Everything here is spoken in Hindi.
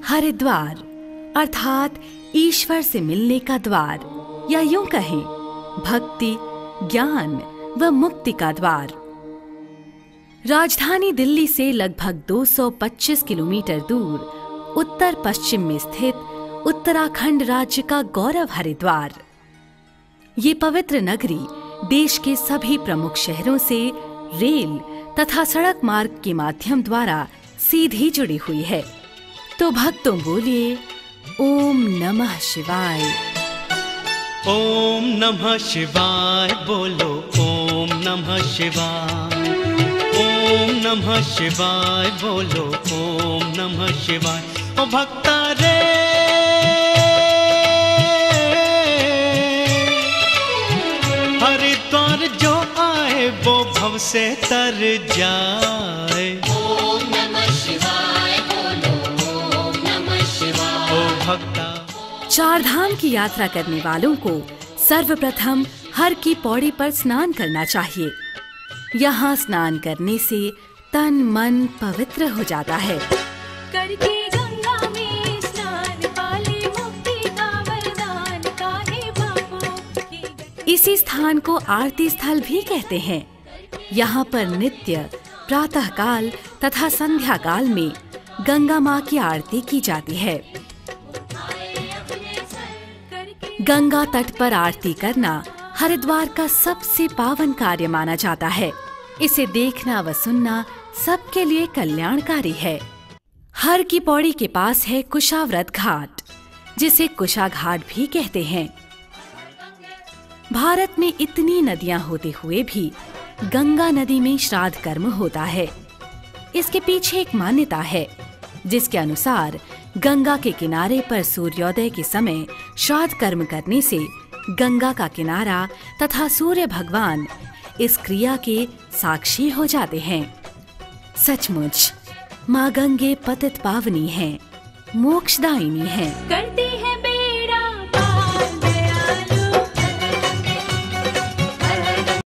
हरिद्वार अर्थात ईश्वर से मिलने का द्वार, या यूं कहें भक्ति, ज्ञान व मुक्ति का द्वार। राजधानी दिल्ली से लगभग 225 किलोमीटर दूर उत्तर पश्चिम में स्थित उत्तराखंड राज्य का गौरव हरिद्वार। ये पवित्र नगरी देश के सभी प्रमुख शहरों से रेल तथा सड़क मार्ग के माध्यम द्वारा सीधी जुड़ी हुई है। तो भक्तों बोलिए ओम नमः शिवाय। ओम नमः शिवाय बोलो, ओम नमः शिवाय। ओम नमः शिवाय बोलो, ओम नमः शिवाय। ओ भक्ता रे हरिद्वार जो आए वो भव से तर जाए। ओम नमः शिवाय बोलो, ओम नमः शिवाय। ओ भक्ता। चार धाम की यात्रा करने वालों को सर्वप्रथम हर की पौड़ी पर स्नान करना चाहिए। यहाँ स्नान करने से तन मन पवित्र हो जाता है। करके गंगा में स्नान पाले मुक्ति का वरदान काहे पापों। इसी स्थान को आरती स्थल भी कहते हैं। यहाँ पर नित्य प्रातः काल तथा संध्या काल में गंगा माँ की आरती की जाती है। गंगा तट पर आरती करना हरिद्वार का सबसे पावन कार्य माना जाता है। इसे देखना व सुनना सबके लिए कल्याणकारी है। हर की पौड़ी के पास है कुशाव्रत घाट, जिसे कुशा घाट भी कहते हैं। भारत में इतनी नदियां होते हुए भी गंगा नदी में श्राद्ध कर्म होता है। इसके पीछे एक मान्यता है, जिसके अनुसार गंगा के किनारे पर सूर्योदय के समय श्राद्ध कर्म करने से गंगा का किनारा तथा सूर्य भगवान इस क्रिया के साक्षी हो जाते हैं। सचमुच माँ गंगे पतित पावनी हैं, मोक्षदायिनी हैं। करते